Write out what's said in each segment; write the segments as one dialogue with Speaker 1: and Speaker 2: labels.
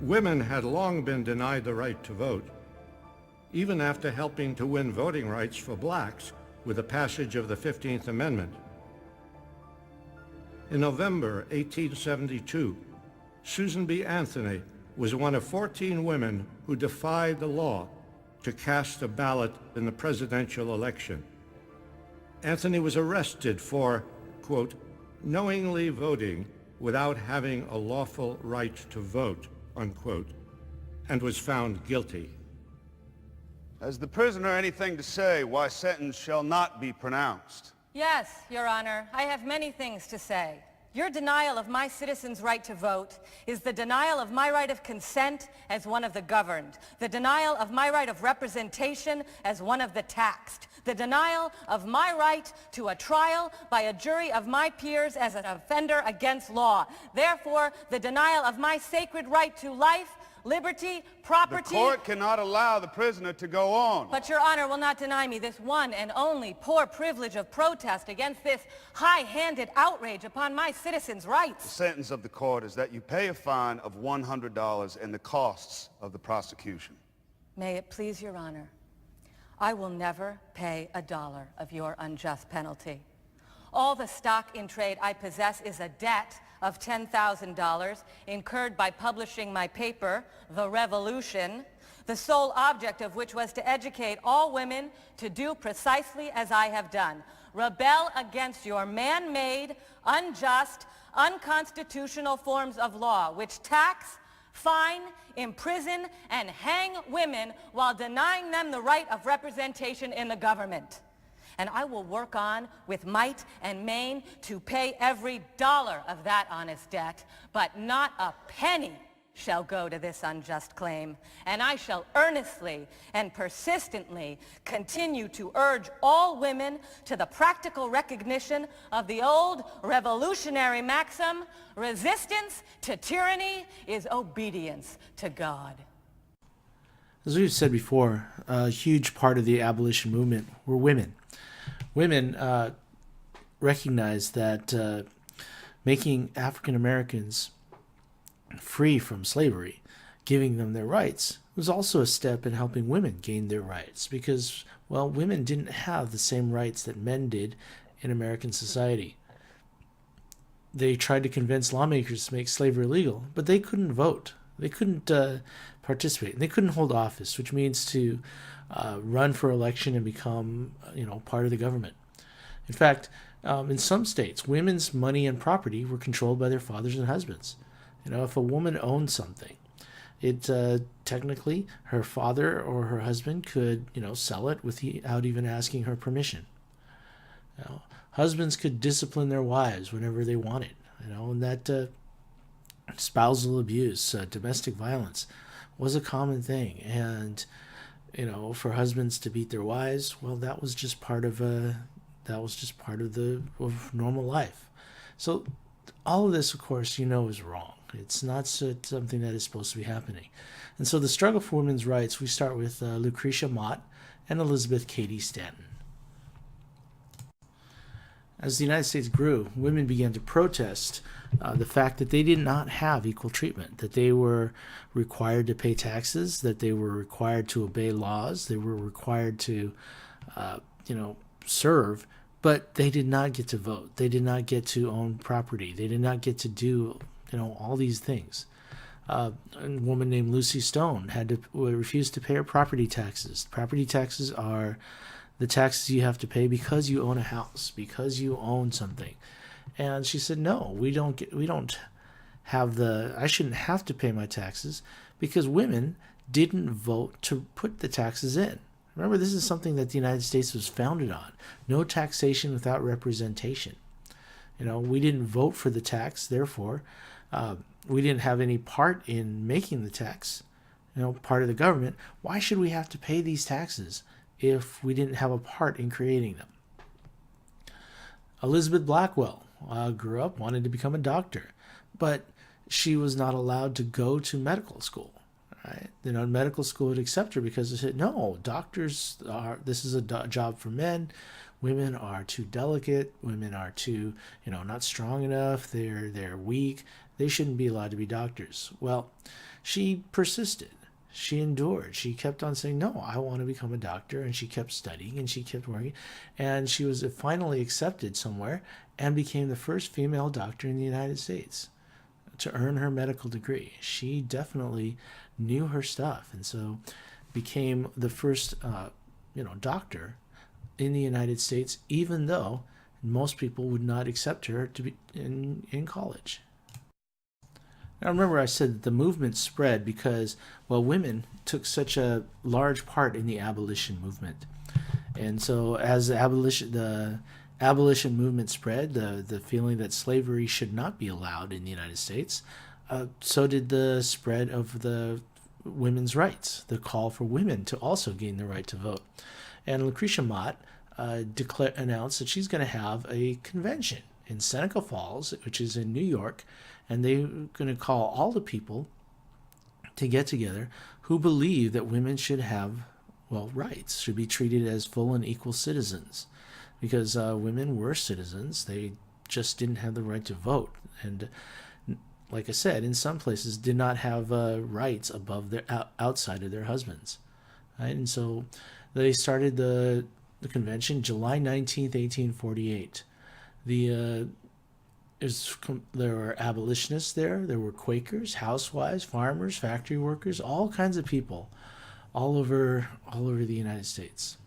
Speaker 1: Women had long been denied the right to vote, even after helping to win voting rights for blacks with the passage of the 15th Amendment. In November 1872, Susan B. Anthony was one of 14 women who defied the law to cast a ballot in the presidential election. Anthony was arrested for, quote, knowingly voting without having a lawful right to vote, unquote, and was found guilty.
Speaker 2: Has the prisoner anything to say why sentence shall not be pronounced?
Speaker 3: Yes, Your Honor, I have many things to say. Your denial of my citizens' right to vote is the denial of my right of consent as one of the governed, the denial of my right of representation as one of the taxed, the denial of my right to a trial by a jury of my peers as an offender against law. Therefore, the denial of my sacred right to life, liberty, property...
Speaker 2: The court cannot allow the prisoner to go on.
Speaker 3: But Your Honor will not deny me this one and only poor privilege of protest against this high-handed outrage upon my citizens' rights.
Speaker 2: The sentence of the court is that you pay a fine of $100 and the costs of the prosecution.
Speaker 3: May it please Your Honor, I will never pay $1 of your unjust penalty. All the stock in trade I possess is a debt of $10,000 incurred by publishing my paper, The Revolution, the sole object of which was to educate all women to do precisely as I have done. Rebel against your man-made, unjust, unconstitutional forms of law, which tax, fine, imprison, and hang women while denying them the right of representation in the government. And I will work on with might and main to pay every dollar of that honest debt, but not a penny shall go to this unjust claim. And I shall earnestly and persistently continue to urge all women to the practical recognition of the old revolutionary maxim, resistance to tyranny is obedience to God.
Speaker 4: As we've said before, a huge part of the abolition movement were women. Women recognized that making African Americans free from slavery, giving them their rights, was also a step in helping women gain their rights because, well, women didn't have the same rights that men did in American society. They tried to convince lawmakers to make slavery illegal, but they couldn't vote. They couldn't participate. They couldn't hold office, which means to run for election and become, part of the government. In fact, in some states, women's money and property were controlled by their fathers and husbands. If a woman owned something, it technically her father or her husband could, sell it without even asking her permission. Husbands could discipline their wives whenever they wanted. And that spousal abuse, domestic violence, was a common thing. And for husbands to beat their wives, well, that was just part of normal life. So all of this, of course, is wrong. It's not something that is supposed to be happening. And so the struggle for women's rights, we start with Lucretia Mott and Elizabeth Cady Stanton. As the United States grew, women began to protest the fact that they did not have equal treatment, that they were required to pay taxes, that they were required to obey laws, they were required to, serve, but they did not get to vote. They did not get to own property. They did not get to do, all these things. A woman named Lucy Stone refused to pay her property taxes. Property taxes are the taxes you have to pay because you own a house, because you own something. And she said, no, I shouldn't have to pay my taxes because women didn't vote to put the taxes in. Remember, this is something that the United States was founded on. No taxation without representation. We didn't vote for the tax, therefore, we didn't have any part in making the tax, part of the government. Why should we have to pay these taxes if we didn't have a part in creating them? Elizabeth Blackwell grew up, wanted to become a doctor, but she was not allowed to go to medical school. Right? Medical school would accept her because they said, no, this is a job for men. Women are too delicate. Women are too, not strong enough. They're weak. They shouldn't be allowed to be doctors. Well, she persisted. She endured. She kept on saying, no, I want to become a doctor. And she kept studying and she kept working. And she was finally accepted somewhere and became the first female doctor in the United States to earn her medical degree. She definitely knew her stuff. And so became the first, doctor in the United States, even though most people would not accept her to be in college. Now remember I said that the movement spread because, well, women took such a large part in the abolition movement. And so as the abolition movement spread, the feeling that slavery should not be allowed in the United States, so did the spread of the women's rights, the call for women to also gain the right to vote. And Lucretia Mott announced that she's going to have a convention in Seneca Falls, which is in New York, and they're going to call all the people to get together who believe that women should have, well, rights, should be treated as full and equal citizens. Because women were citizens, they just didn't have the right to vote. And like I said, in some places did not have rights above their outside of their husbands. Right? And so they started the convention July 19th, 1848. There were abolitionists there were Quakers, housewives, farmers, factory workers, all kinds of people all over the United States.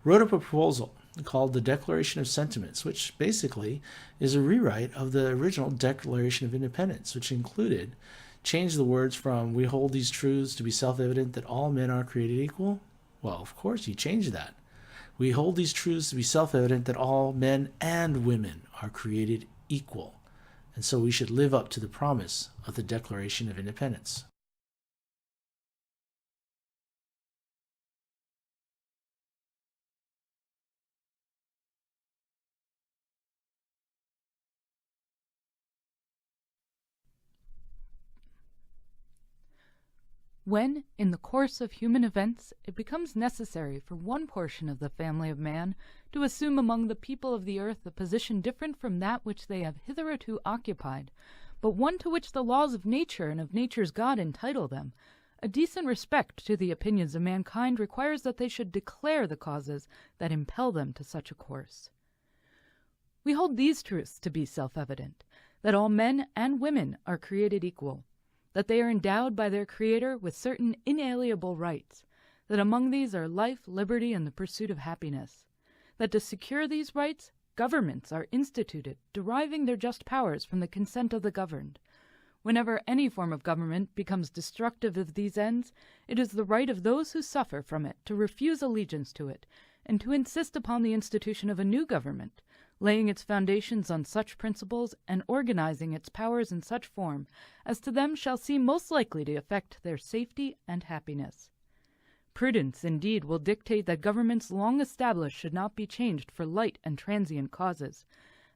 Speaker 4: Wrote up a proposal called the Declaration of Sentiments, which basically is a rewrite of the original Declaration of Independence, which included change the words from "we hold these truths to be self-evident that all men are created equal." Well, of course you change that. "We hold these truths to be self-evident that all men and women are created equal. And so we should live up to the promise of the Declaration of Independence."
Speaker 5: When, in the course of human events, it becomes necessary for one portion of the family of man to assume among the people of the earth a position different from that which they have hitherto occupied, but one to which the laws of nature and of nature's God entitle them, a decent respect to the opinions of mankind requires that they should declare the causes that impel them to such a course. We hold these truths to be self-evident, that all men and women are created equal, that they are endowed by their Creator with certain inalienable rights, that among these are life, liberty, and the pursuit of happiness, that to secure these rights, governments are instituted, deriving their just powers from the consent of the governed. Whenever any form of government becomes destructive of these ends, it is the right of those who suffer from it to refuse allegiance to it, and to insist upon the institution of a new government, laying its foundations on such principles and organizing its powers in such form as to them shall seem most likely to affect their safety and happiness. Prudence, indeed, will dictate that governments long established should not be changed for light and transient causes,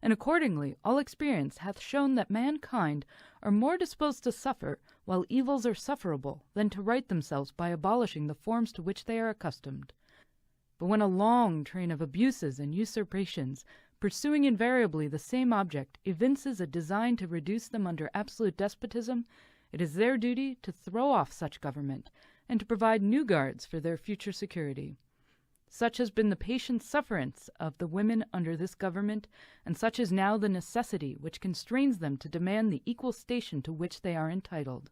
Speaker 5: and accordingly all experience hath shown that mankind are more disposed to suffer while evils are sufferable than to right themselves by abolishing the forms to which they are accustomed. But when a long train of abuses and usurpations, pursuing invariably the same object, evinces a design to reduce them under absolute despotism, it is their duty to throw off such government, and to provide new guards for their future security. Such has been the patient sufferance of the women under this government, and such is now the necessity which constrains them to demand the equal station to which they are entitled.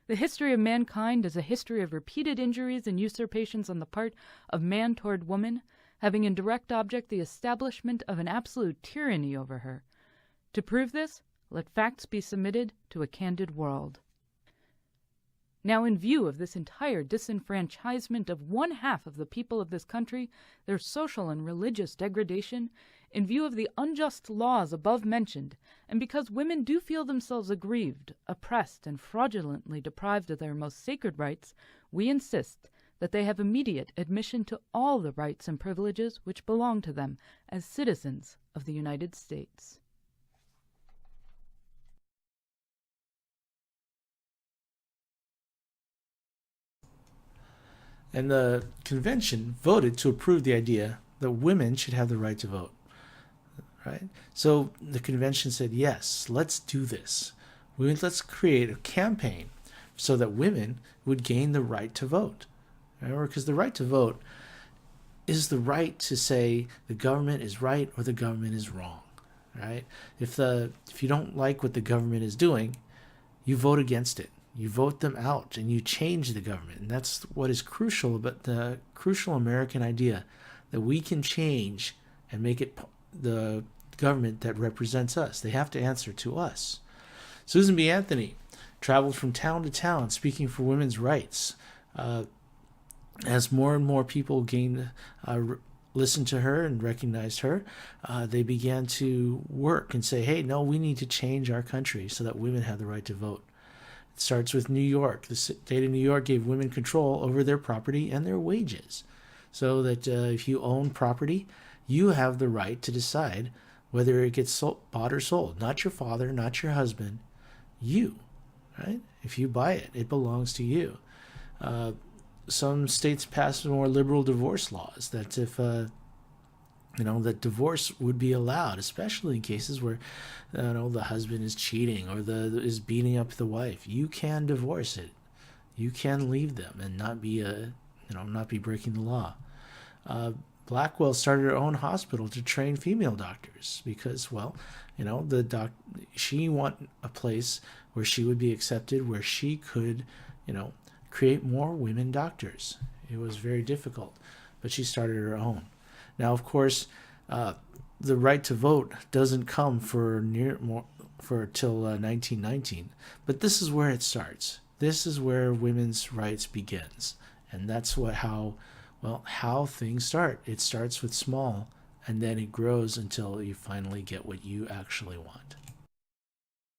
Speaker 5: The history of mankind is a history of repeated injuries and usurpations on the part of man toward woman, having in direct object the establishment of an absolute tyranny over her. To prove this, let facts be submitted to a candid world. Now, in view of this entire disenfranchisement of one half of the people of this country, their social and religious degradation, in view of the unjust laws above mentioned, and because women do feel themselves aggrieved, oppressed, and fraudulently deprived of their most sacred rights, we insist that they have immediate admission to all the rights and privileges which belong to them as citizens of the United States.
Speaker 4: And the convention voted to approve the idea that women should have the right to vote. Right? So the convention said, yes, let's do this. Let's create a campaign so that women would gain the right to vote. Because the right to vote is the right to say the government is right or the government is wrong. Right? If you don't like what the government is doing, you vote against it. You vote them out and you change the government. And that's what is crucial about the crucial American idea, that we can change and make it the government that represents us. They have to answer to us. Susan B. Anthony traveled from town to town speaking for women's rights. As more and more people listened to her and recognized her, they began to work and say, hey, no, we need to change our country so that women have the right to vote. It starts with New York. The state of New York gave women control over their property and their wages, so that if you own property, you have the right to decide whether it gets bought or sold. Not your father, not your husband, you. Right? If you buy it, it belongs to you. Some states passed more liberal divorce laws that if that divorce would be allowed, especially in cases where the husband is cheating or is beating up the wife. You can divorce it. You can leave them and not be breaking the law. Blackwell started her own hospital to train female doctors because, she wanted a place where she would be accepted, where she could, create more women doctors. It was very difficult, but she started her own. Now, of course, the right to vote doesn't come till 1919, but this is where it starts. This is where women's rights begins, and that's how things start. It starts with small, and then it grows until you finally get what you actually want.